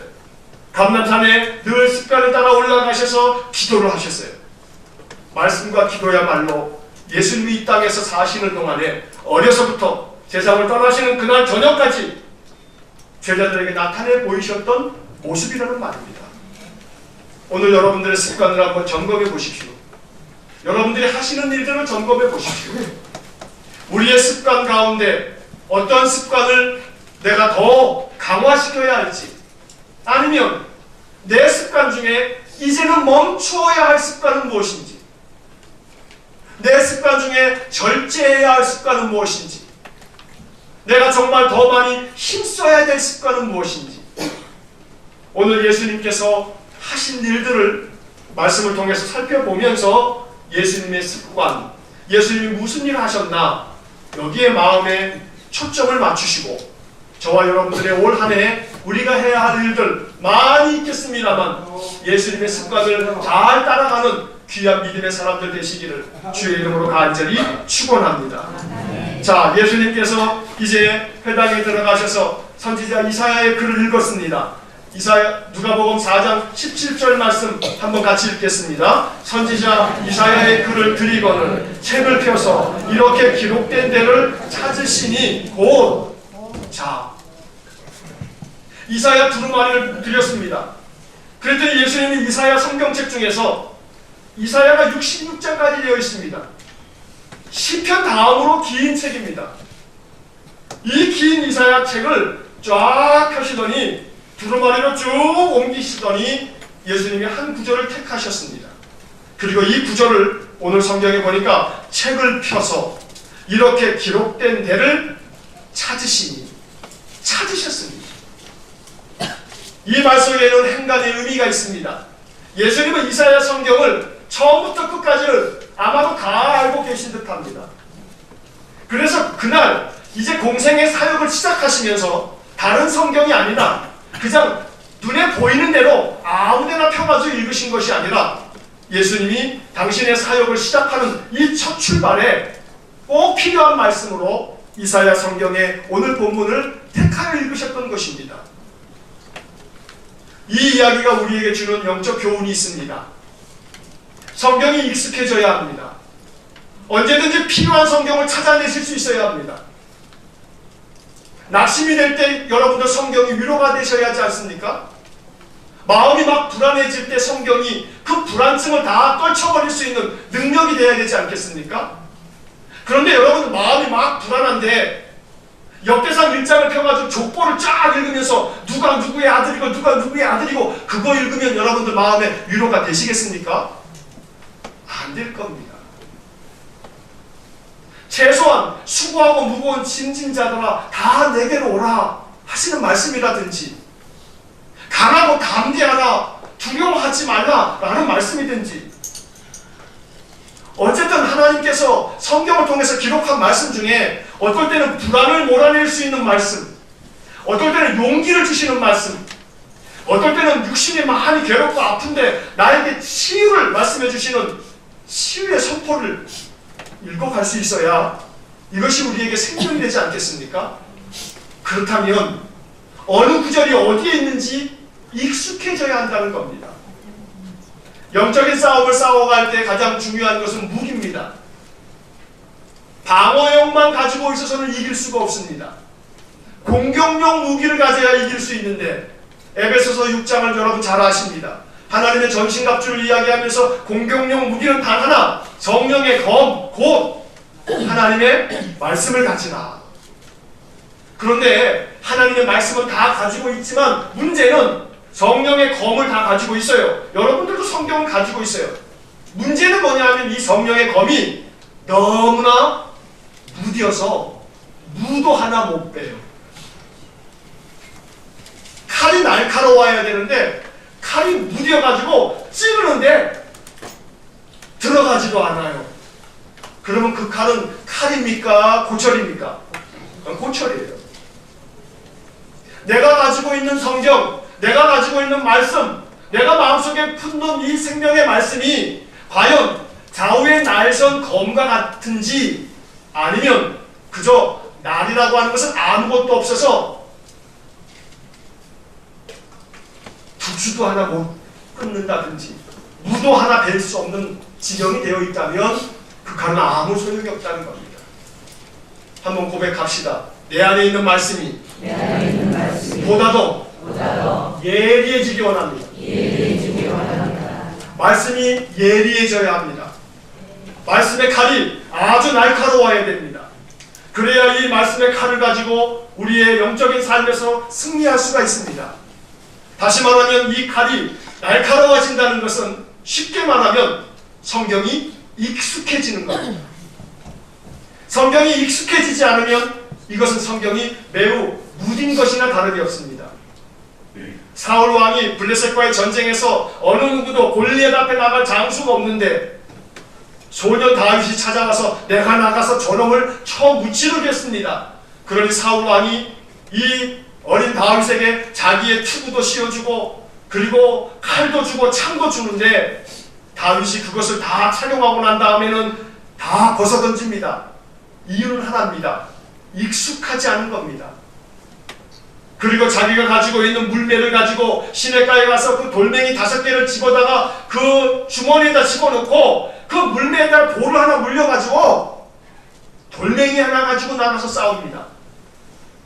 감람산에 늘 습관을 따라 올라가셔서 기도를 하셨어요. 말씀과 기도야말로 예수님이 이 땅에서 사시는 동안에 어려서부터 세상을 떠나시는 그날 저녁까지 제자들에게 나타내 보이셨던 모습이라는 말입니다. 오늘 여러분들의 습관을 한번 점검해 보십시오. 여러분들이 하시는 일들을 점검해 보십시오. 우리의 습관 가운데 어떤 습관을 내가 더 강화시켜야 할지, 아니면 내 습관 중에 이제는 멈추어야 할 습관은 무엇인지, 내 습관 중에 절제해야 할 습관은 무엇인지, 내가 정말 더 많이 힘써야 될 습관은 무엇인지, 오늘 예수님께서 하신 일들을 말씀을 통해서 살펴보면서 예수님의 습관, 예수님이 무슨 일을 하셨나, 여기에 마음에 초점을 맞추시고 저와 여러분들의 올 한 해 우리가 해야 할 일들, 많이 있겠습니다만 예수님의 습관을 잘 따라가는 귀한 믿음의 사람들 되시기를 주의 이름으로 간절히 축원합니다. 자, 예수님께서 이제 회당에 들어가셔서 선지자 이사야의 글을 읽었습니다. 누가복음 4장 17절 말씀 한번 같이 읽겠습니다. 선지자 이사야의 글을 드리거늘 책을 펴서 이렇게 기록된 데를 찾으시니 곧. 자, 이사야 두루마리를 드렸습니다. 그랬더니 예수님이 이사야 성경책 중에서 이사야가 66장까지 되어 있습니다. 시편 다음으로 긴 책입니다. 이 긴 이사야 책을 쫙 펴시더니 두루마리로 쭉 옮기시더니 예수님이 한 구절을 택하셨습니다. 그리고 이 구절을 오늘 성경에 보니까 책을 펴서 이렇게 기록된 데를 찾으셨습니다. 이 말 속에는 행간의 의미가 있습니다. 예수님은 이사야 성경을 처음부터 끝까지를 아마도 다 알고 계신 듯합니다. 그래서 그날 이제 공생의 사역을 시작하시면서 다른 성경이 아니라 그냥 눈에 보이는 대로 아무데나 펴가지고 읽으신 것이 아니라 예수님이 당신의 사역을 시작하는 이 첫 출발에 꼭 필요한 말씀으로 이사야 성경의 오늘 본문을 택하여 읽으셨던 것입니다. 이 이야기가 우리에게 주는 영적 교훈이 있습니다. 성경이 익숙해져야 합니다. 언제든지 필요한 성경을 찾아내실 수 있어야 합니다. 낙심이 될 때 여러분들 성경이 위로가 되셔야 하지 않습니까? 마음이 막 불안해질 때 성경이 그 불안증을 다 떨쳐버릴 수 있는 능력이 되어야 되지 않겠습니까? 그런데 여러분들 마음이 막 불안한데 역대상 1장을 펴가지고 족보를 쫙 읽으면서 누가 누구의 아들이고 누가 누구의 아들이고 그거 읽으면 여러분들 마음에 위로가 되시겠습니까? 안 될 겁니다. 최소한 수고하고 무거운 짐진 자들아 다 내게로 오라 하시는 말씀이라든지 강하고 담대하라 두려워하지 말라 라는 말씀이든지 어쨌든 하나님께서 성경을 통해서 기록한 말씀 중에 어떨 때는 불안을 몰아낼 수 있는 말씀, 어떨 때는 용기를 주시는 말씀, 어떨 때는 육신이 많이 괴롭고 아픈데 나에게 치유를 말씀해 주시는 치유의 선포를 읽어갈 수 있어야 이것이 우리에게 생명이 되지 않겠습니까? 그렇다면 어느 구절이 어디에 있는지 익숙해져야 한다는 겁니다. 영적인 싸움을 싸워갈 때 가장 중요한 것은 무기입니다. 방어용만 가지고 있어서는 이길 수가 없습니다. 공격용 무기를 가져야 이길 수 있는데 에베소서 6장을 여러분 잘 아십니다. 하나님의 전신갑주를 이야기하면서 공격용 무기는 단 하나, 성령의 검, 곧 하나님의 말씀을 가지라. 그런데 하나님의 말씀은 다 가지고 있지만 문제는 성령의 검을 다 가지고 있어요. 여러분들도 성경을 가지고 있어요. 문제는 뭐냐면 이 성령의 검이 너무나 무뎌서 무도 하나 못 빼요. 칼이 날카로워야 되는데 칼이 무뎌가지고 찌르는데 들어가지도 않아요. 그러면 그 칼은 칼입니까? 고철입니까? 고철이에요. 내가 가지고 있는 성경, 내가 가지고 있는 말씀, 내가 마음속에 품는 이 생명의 말씀이 과연 좌우의 날선 검과 같은지 아니면 그저 날이라고 하는 것은 아무것도 없어서 부추도 하나 못 끊는다든지 무도 하나 벨 수 없는 지경이 되어 있다면 그 칼은 아무 소용이 없다는 겁니다. 한번 고백합시다. 내 안에 있는 말씀이 보다도 예리해지기 원합니다. 말씀이 예리해져야 합니다. 말씀의 칼이 아주 날카로워야 됩니다. 그래야 이 말씀의 칼을 가지고 우리의 영적인 삶에서 승리할 수가 있습니다. 다시 말하면 이 칼이 날카로워진다는 것은 쉽게 말하면 성경이 익숙해지는 겁니다. 성경이 익숙해지지 않으면 이것은 성경이 매우 무딘 것이나 다름이 없습니다. 사울 왕이 블레셋과의 전쟁에서 어느 누구도 골리앗 앞에 나갈 장수가 없는데 소년 다윗이 찾아와서 내가 나가서 저놈을 쳐 무찌르겠습니다. 그러니 사울 왕이 이 어린 다윗에게 자기의 투구도 씌워주고 그리고 칼도 주고 창도 주는데 다윗이 그것을 다 착용하고 난 다음에는 다 벗어던집니다. 이유는 하나입니다. 익숙하지 않은 겁니다. 그리고 자기가 가지고 있는 물매를 가지고 시냇가에 가서 그 돌멩이 5개를 집어다가 그 주머니에다 집어넣고 그 물매에다 돌을 하나 물려가지고 돌멩이 하나 가지고 나가서 싸웁니다.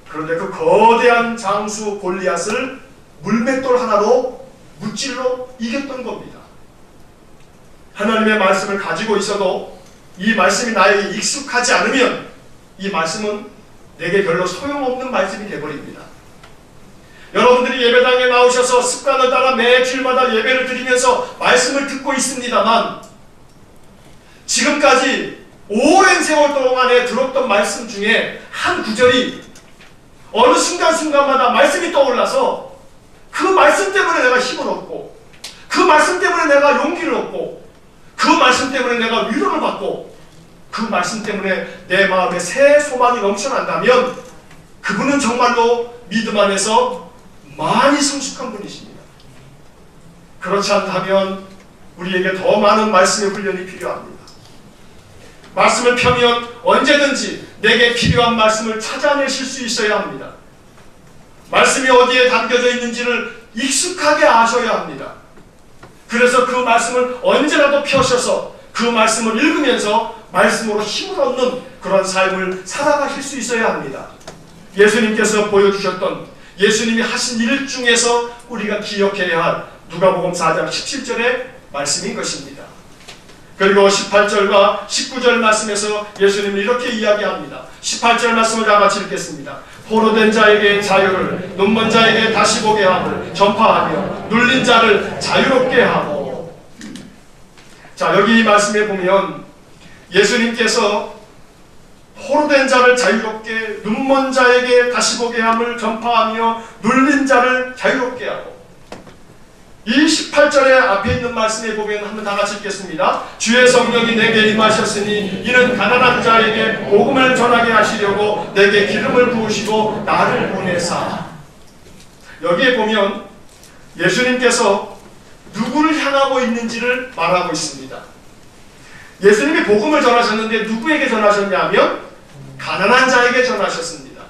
그런데 그 거대한 장수 골리앗을 물맷돌 하나로 무찔러 이겼던 겁니다. 하나님의 말씀을 가지고 있어도 이 말씀이 나에게 익숙하지 않으면 이 말씀은 내게 별로 소용없는 말씀이 되어버립니다. 여러분들이 예배당에 나오셔서 습관을 따라 매 주일마다 예배를 드리면서 말씀을 듣고 있습니다만 지금까지 오랜 세월 동안에 들었던 말씀 중에 한 구절이 어느 순간순간마다 말씀이 떠올라서 그 말씀 때문에 내가 힘을 얻고 그 말씀 때문에 내가 용기를 얻고 그 말씀 때문에 내가 위로를 받고 그 말씀 때문에 내 마음에 새 소망이 넘쳐난다면 그분은 정말로 믿음 안에서 많이 성숙한 분이십니다. 그렇지 않다면 우리에게 더 많은 말씀의 훈련이 필요합니다. 말씀을 펴면 언제든지 내게 필요한 말씀을 찾아내실 수 있어야 합니다. 말씀이 어디에 담겨져 있는지를 익숙하게 아셔야 합니다. 그래서 그 말씀을 언제라도 펴셔서 그 말씀을 읽으면서 말씀으로 힘을 얻는 그런 삶을 살아가실 수 있어야 합니다. 예수님께서 보여주셨던 예수님이 하신 일 중에서 우리가 기억해야 할 누가복음 4장 17절의 말씀인 것입니다. 그리고 18절과 19절 말씀에서 예수님은 이렇게 이야기합니다. 18절 말씀을 다 같이 읽겠습니다. 포로된 자에게 자유를, 눈먼 자에게 다시 보게 함을 전파하며 눌린 자를 자유롭게 하고. 자, 여기 이 말씀에 보면 예수님께서 포로된 자를 자유롭게, 눈먼 자에게 다시 보게 함을 전파하며 눌린 자를 자유롭게 하고. 이 18절에 앞에 있는 말씀에 보면 한번 다 같이 읽겠습니다. 주의 성령이 내게 임하셨으니 이는 가난한 자에게 복음을 전하게 하시려고 내게 기름을 부으시고 나를 보내사. 여기에 보면 예수님께서 누구를 향하고 있는지를 말하고 있습니다. 예수님이 복음을 전하셨는데 누구에게 전하셨냐면 가난한 자에게 전하셨습니다.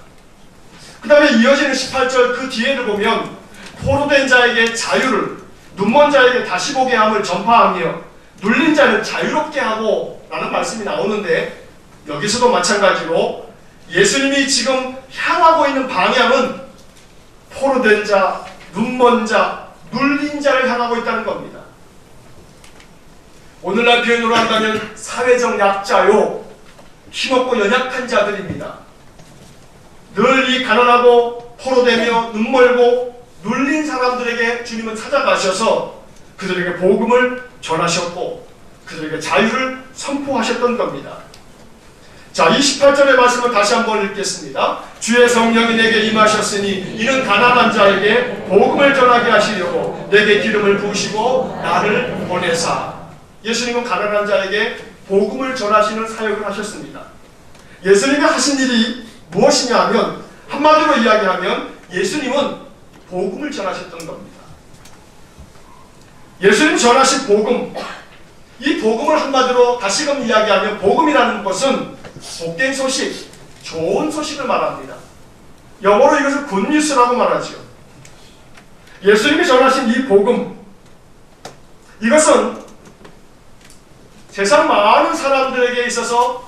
그 다음에 이어지는 18절 그 뒤에를 보면 포로된 자에게 자유를, 눈먼 자에게 다시 보게 함을 전파하며 눌린 자를 자유롭게 하고 라는 말씀이 나오는데 여기서도 마찬가지로 예수님이 지금 향하고 있는 방향은 포로된 자, 눈먼 자, 눌린 자를 향하고 있다는 겁니다. 오늘날 표현으로 한다면 사회적 약자요, 힘없고 연약한 자들입니다. 늘 이 가난하고 포로되며 눈멀고 눌린 사람들에게 주님은 찾아가셔서 그들에게 복음을 전하셨고 그들에게 자유를 선포하셨던 겁니다. 자, 28절의 말씀을 다시 한번 읽겠습니다. 주의 성령이 내게 임하셨으니 이는 가난한 자에게 복음을 전하게 하시려고 내게 기름을 부으시고 나를 보내사. 예수님은 가난한 자에게 복음을 전하시는 사역을 하셨습니다. 예수님이 하신 일이 무엇이냐 하면 한마디로 이야기하면 예수님은 복음을 전하셨던 겁니다. 예수님 전하신 복음, 이 복음을 한마디로 다시금 이야기하면 복음이라는 것은 복된 소식, 좋은 소식을 말합니다. 영어로 이것을 굿뉴스라고 말하죠. 예수님이 전하신 이 복음, 이것은 세상 많은 사람들에게 있어서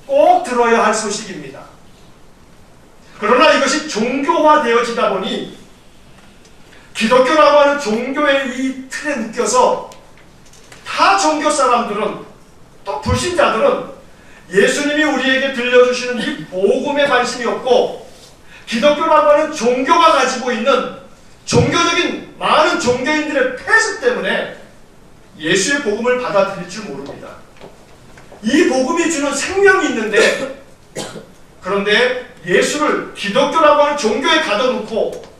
꼭 들어야 할 소식입니다. 그러나 이것이 종교화되어지다 보니 기독교라고 하는 종교의 이 틀에 묶여서 타 종교 사람들은 또 불신자들은 예수님이 우리에게 들려주시는 이 복음에 관심이 없고 기독교라고 하는 종교가 가지고 있는 종교적인 많은 종교인들의 폐습 때문에 예수의 복음을 받아들일 줄 모릅니다. 이 복음이 주는 생명이 있는데 그런데 예수를 기독교라고 하는 종교에 가둬놓고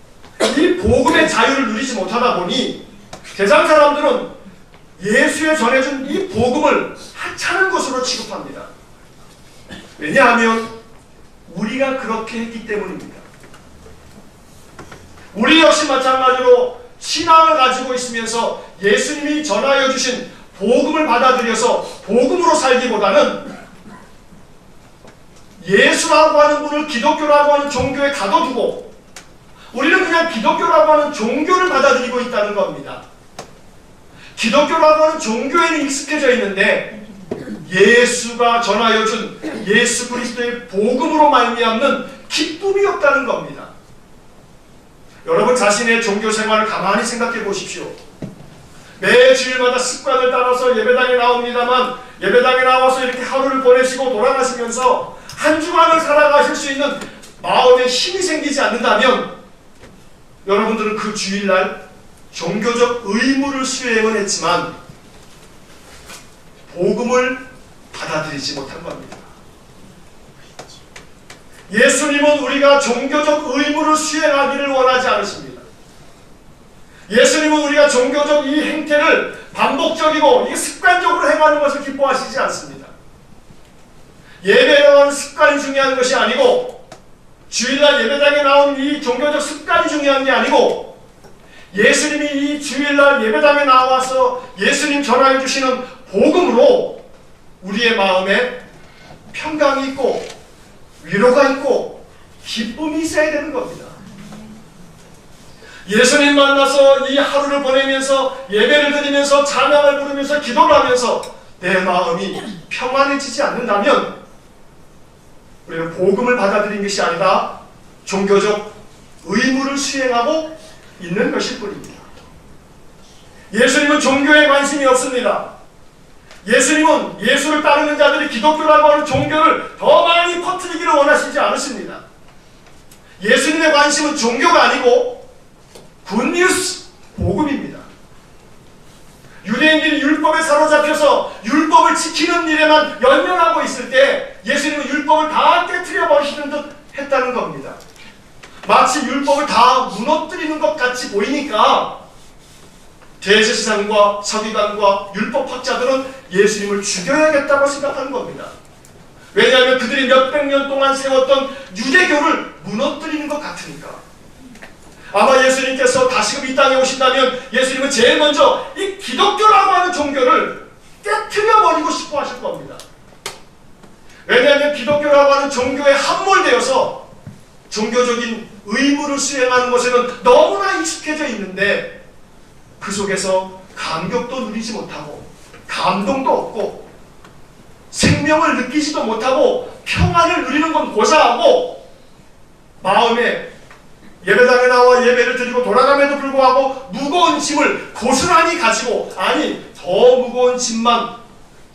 이 복음의 자유를 누리지 못하다 보니 세상 사람들은 예수의 전해준 이 복음을 하찮은 것으로 취급합니다. 왜냐하면 우리가 그렇게 했기 때문입니다. 우리 역시 마찬가지로 신앙을 가지고 있으면서 예수님이 전하여 주신 복음을 받아들여서 복음으로 살기보다는 예수라고 하는 분을 기독교라고 하는 종교에 가둬두고 우리는 그냥 기독교라고 하는 종교를 받아들이고 있다는 겁니다. 기독교라고 하는 종교에는 익숙해져 있는데 예수가 전하여 준 예수 그리스도의 복음으로 말미암는 기쁨이 없다는 겁니다. 여러분 자신의 종교 생활을 가만히 생각해 보십시오. 매 주일마다 습관을 따라서 예배당에 나옵니다만 예배당에 나와서 이렇게 하루를 보내시고 돌아가시면서 한 주간을 살아가실 수 있는 마음에 힘이 생기지 않는다면 여러분들은 그 주일날 종교적 의무를 수행은 했지만 복음을 받아들이지 못한 겁니다. 예수님은 우리가 종교적 의무를 수행하기를 원하지 않으십니다. 예수님은 우리가 종교적 이 행태를 반복적이고 이게 습관적으로 행하는 것을 기뻐하시지 않습니다. 예배라고 하는 습관이 중요한 것이 아니고 주일날 예배당에 나온 이 종교적 습관이 중요한 게 아니고 예수님이 이 주일날 예배당에 나와서 예수님 전하여 주시는 복음으로 우리의 마음에 평강이 있고 위로가 있고 기쁨이 있어야 되는 겁니다. 예수님 만나서 이 하루를 보내면서 예배를 드리면서 찬양을 부르면서 기도를 하면서 내 마음이 평안해지지 않는다면 우리는 복음을 받아들인 것이 아니라 종교적 의무를 수행하고 있는 것일 뿐입니다. 예수님은 종교에 관심이 없습니다. 예수님은 예수를 따르는 자들이 기독교라고 하는 종교를 더 많이 퍼뜨리기를 원하시지 않으십니다. 예수님의 관심은 종교가 아니고 굿뉴스, 복음입니다. 유대인들이 율법에 사로잡혀서 율법을 지키는 일에만 연연하고 있을 때 예수님은 율법을 다 깨트려 버리시는 듯 했다는 겁니다. 마치 율법을 다 무너뜨리는 것 같이 보이니까 대제사장과 서기관과 율법학자들은 예수님을 죽여야겠다고 생각하는 겁니다. 왜냐하면 그들이 몇백 년 동안 세웠던 유대교를 무너뜨리는 것 같으니까. 아마 예수님께서 다시금 이 땅에 오신다면 예수님은 제일 먼저 이 기독교라고 하는 종교를 깨트려버리고 싶어 하실 겁니다. 왜냐하면 기독교라고 하는 종교에 함몰되어서 종교적인 의무를 수행하는 것에는 너무나 익숙해져 있는데 그 속에서 감격도 누리지 못하고 감동도 없고 생명을 느끼지도 못하고 평안을 누리는 건 고사하고 마음에 예배당에 나와 예배를 드리고 돌아감에도 불구하고 무거운 짐을 고스란히 가지고 아니 더 무거운 짐만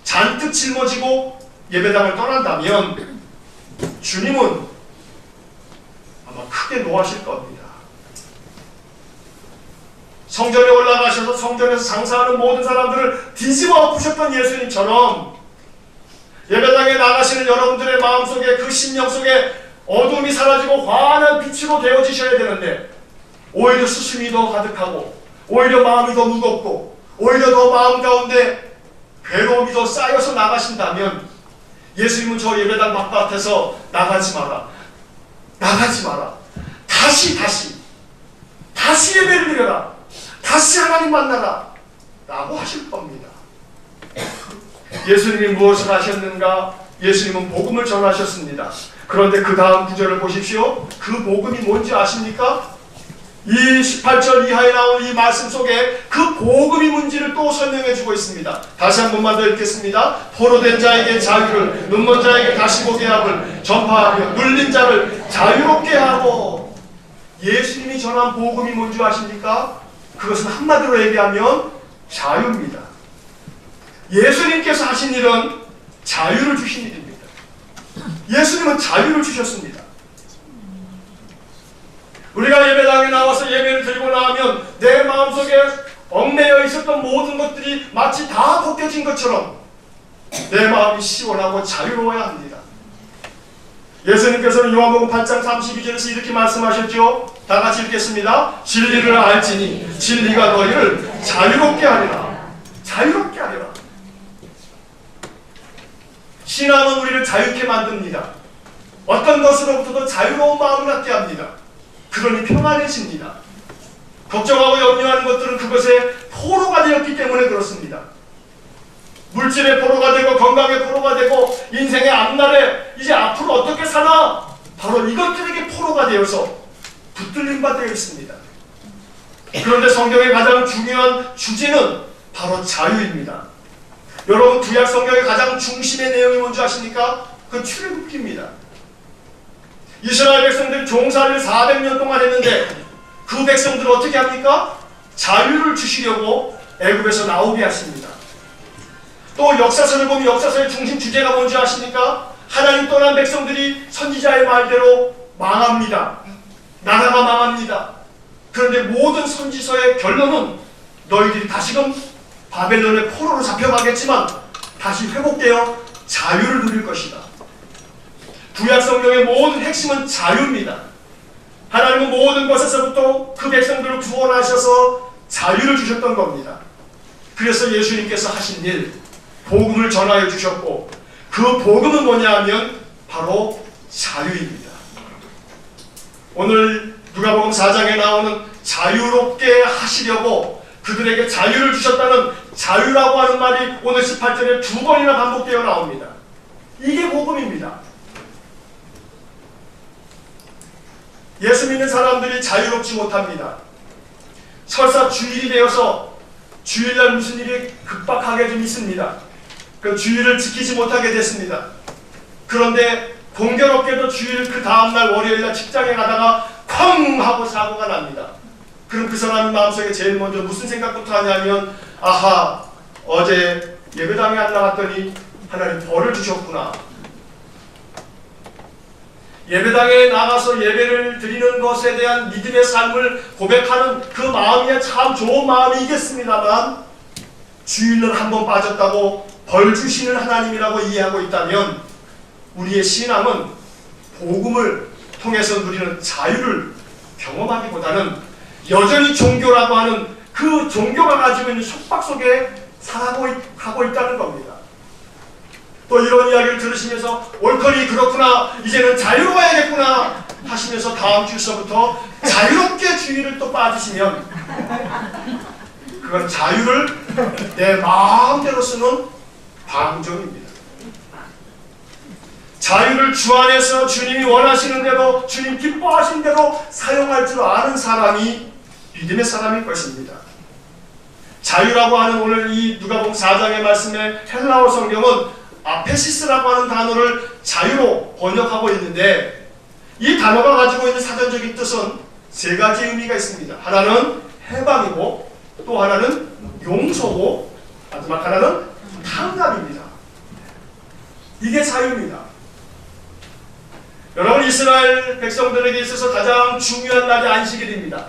잔뜩 짊어지고 예배당을 떠난다면 주님은 아마 크게 노하실 겁니다. 성전에 올라가셔서 성전에서 장사하는 모든 사람들을 뒤집어 엎으셨던 예수님처럼 예배당에 나가시는 여러분들의 마음속에 그 심령 속에 어둠이 사라지고 환한 빛으로 되어지셔야 되는데 오히려 수심이 더 가득하고 오히려 마음이 더 무겁고 오히려 더 마음 가운데 괴로움이 더 쌓여서 나가신다면 예수님은 저 예배당 바깥에서 나가지 마라 다시 예배를 드려라 다시 하나님 만나라 라고 하실 겁니다. 예수님이 무엇을 하셨는가? 예수님은 복음을 전하셨습니다. 그런데 그 다음 구절을 보십시오. 그 복음이 뭔지 아십니까? 이 18절 이하에 나온 이 말씀 속에 그 복음이 뭔지를 또 설명해 주고 있습니다. 다시 한 번만 더 읽겠습니다. 포로된 자에게 자유를, 눈먼 자에게 다시 보게 함을 전파하며 눌린 자를 자유롭게 하고. 예수님이 전한 복음이 뭔지 아십니까? 그것은 한마디로 얘기하면 자유입니다. 예수님께서 하신 일은 자유를 주신 일입니다. 예수님은 자유를 주셨습니다. 우리가 예배당에 나와서 예배를 드리고 나면 내 마음속에 얽매여 있었던 모든 것들이 마치 다 벗겨진 것처럼 내 마음이 시원하고 자유로워야 합니다. 예수님께서는 요한복음 8장 32절에서 이렇게 말씀하셨죠. 다 같이 읽겠습니다. 진리를 알지니 진리가 너희를 자유롭게 하리라. 자유롭게 하리라. 신앙은 우리를 자유케 만듭니다. 어떤 것으로부터도 자유로운 마음을 갖게 합니다. 그러니 평안해집니다. 걱정하고 염려하는 것들은 그것의 포로가 되었기 때문에 그렇습니다. 물질의 포로가 되고 건강의 포로가 되고 인생의 앞날에 이제 앞으로 어떻게 사나, 바로 이것들에게 포로가 되어서 붙들림 바 되어 있습니다. 그런데 성경의 가장 중요한 주제는 바로 자유입니다. 여러분, 구약 성경의 가장 중심의 내용이 뭔지 아십니까? 그 출애굽기입니다. 이스라엘 백성들이 종살이를 400년 동안 했는데 그 백성들을 어떻게 합니까? 자유를 주시려고 애굽에서 나오게 하십니다. 또 역사서를 보면 역사서의 중심 주제가 뭔지 아십니까? 하나님 떠난 백성들이 선지자의 말대로 망합니다. 나라가 망합니다. 그런데 모든 선지서의 결론은 너희들이 다시금 바벨론의 포로로 잡혀가겠지만 다시 회복되어 자유를 누릴 것이다. 구약 성경의 모든 핵심은 자유입니다. 하나님은 모든 것에서부터 그 백성들을 구원하셔서 자유를 주셨던 겁니다. 그래서 예수님께서 하신 일, 복음을 전하여 주셨고, 그 복음은 뭐냐 하면 바로 자유입니다. 오늘 누가복음 4장에 나오는 자유롭게 하시려고 그들에게 자유를 주셨다는 자유라고 하는 말이 오늘 18절에 2번이나 반복되어 나옵니다. 이게 복음입니다. 예수 믿는 사람들이 자유롭지 못합니다. 설사 주일이 되어서 주일날 무슨 일이 급박하게 좀 있습니다. 그 주일을 지키지 못하게 됐습니다. 그런데 공교롭게도 주일 그 다음날 월요일날 직장에 가다가 쾅 하고 사고가 납니다. 그럼 그 사람 마음속에 제일 먼저 무슨 생각부터 하냐면, 아하, 어제 예배당에 안 나갔더니 하나님 벌을 주셨구나. 예배당에 나가서 예배를 드리는 것에 대한 믿음의 삶을 고백하는 그 마음이 참 좋은 마음이겠습니다만, 주일날 한번 빠졌다고 벌 주시는 하나님이라고 이해하고 있다면 우리의 신앙은 복음을 통해서 누리는 자유를 경험하기보다는 여전히 종교라고 하는 그 종교가 가지고 있는 속박 속에 살아가고 있다는 겁니다. 또 이런 이야기를 들으시면서 옳거니 그렇구나, 이제는 자유로워야겠구나 하시면서 다음 주서부터 자유롭게 주일을 또 빠지시면 그건 자유를 내 마음대로 쓰는 방종입니다. 자유를 주 안에서 주님이 원하시는 대로, 주님 기뻐하신 대로 사용할 줄 아는 사람이 믿음의 사람일 것입니다. 자유라고 하는 오늘 이 누가복음 4장의 말씀의 헬라어 성경은 아페시스라고 하는 단어를 자유로 번역하고 있는데, 이 단어가 가지고 있는 사전적인 뜻은 세 가지 의미가 있습니다. 하나는 해방이고, 또 하나는 용서고, 마지막 하나는 탕감입니다. 이게 자유입니다. 여러분, 이스라엘 백성들에게 있어서 가장 중요한 날이 안식일입니다.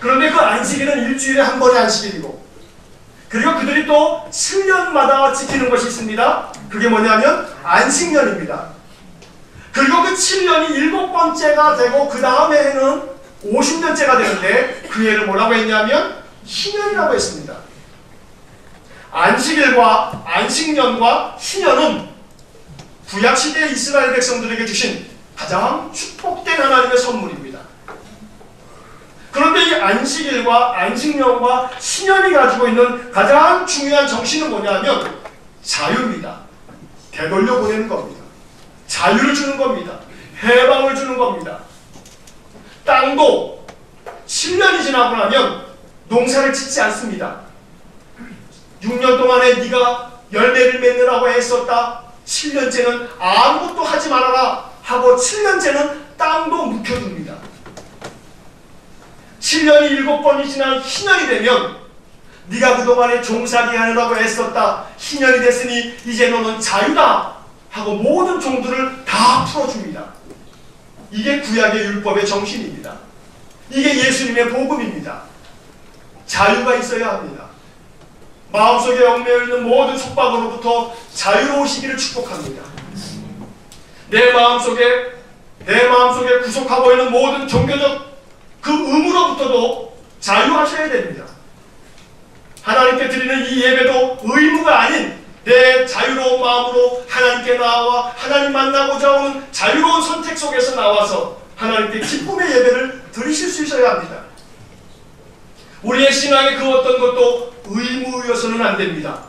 그런데 그 안식일은 일주일에 한 번의 안식일이고, 그리고 그들이 또 7년마다 지키는 것이 있습니다. 그게 뭐냐면 안식년입니다. 그리고 그 7년이 7번째가 되고 그 다음 해는 50년째가 되는데 그 해를 뭐라고 했냐면 희년이라고 했습니다. 안식일과 안식년과 희년은 구약시대의 이스라엘 백성들에게 주신 가장 축복된 하나님의 선물입니다. 그런데 이 안식일과 안식년과 신년이 가지고 있는 가장 중요한 정신은 뭐냐면 자유입니다. 되돌려 보내는 겁니다. 자유를 주는 겁니다. 해방을 주는 겁니다. 땅도 7년이 지나고 나면 농사를 짓지 않습니다. 6년 동안에 네가 열매를 맺느라고 애썼다. 7년째는 아무것도 하지 말아라 하고 7년째는 땅도 묵혀둡니다. 7년이 7번이 지난 희년이 되면 네가 그동안에 종살이 하느라고 애썼다. 희년이 됐으니 이제 너는 자유다 하고 모든 종들을 다 풀어줍니다. 이게 구약의 율법의 정신입니다. 이게 예수님의 복음입니다. 자유가 있어야 합니다. 마음속에 얽매여 있는 모든 속박으로부터 자유로우시기를 축복합니다. 내 마음속에 구속하고 있는 모든 종교적 그 의무로부터도 자유하셔야 됩니다. 하나님께 드리는 이 예배도 의무가 아닌 내 자유로운 마음으로 하나님께 나와 하나님 만나고자 오는 자유로운 선택 속에서 나와서 하나님께 기쁨의 예배를 드리실 수 있어야 합니다. 우리의 신앙의 그 어떤 것도 의무여서는 안 됩니다.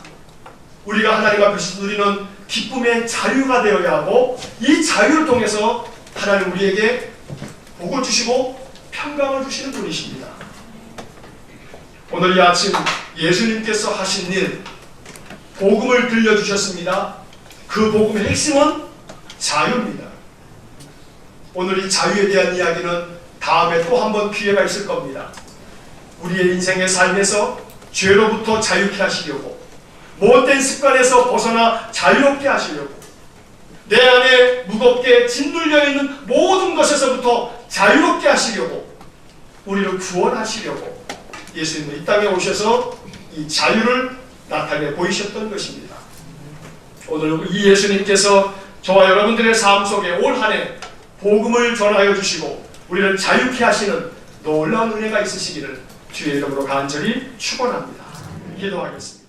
우리가 하나님 앞에서 누리는 기쁨의 자유가 되어야 하고, 이 자유를 통해서 하나님 우리에게 복을 주시고 평강을 주시는 분이십니다. 오늘 이 아침 예수님께서 하신 일, 복음을 들려주셨습니다. 그 복음의 핵심은 자유입니다. 오늘 이 자유에 대한 이야기는 다음에 또 한 번 기회가 있을 겁니다. 우리의 인생의 삶에서 죄로부터 자유케 하시려고, 못된 습관에서 벗어나 자유롭게 하시려고, 내 안에 무겁게 짓눌려 있는 모든 것에서부터 자유롭게 하시려고, 우리를 구원하시려고 예수님은 이 땅에 오셔서 이 자유를 나타내 보이셨던 것입니다. 오늘 이 예수님께서 저와 여러분들의 삶 속에 올 한 해 복음을 전하여 주시고 우리를 자유케 하시는 놀라운 은혜가 있으시기를 주의 이름으로 간절히 축원합니다. 기도하겠습니다.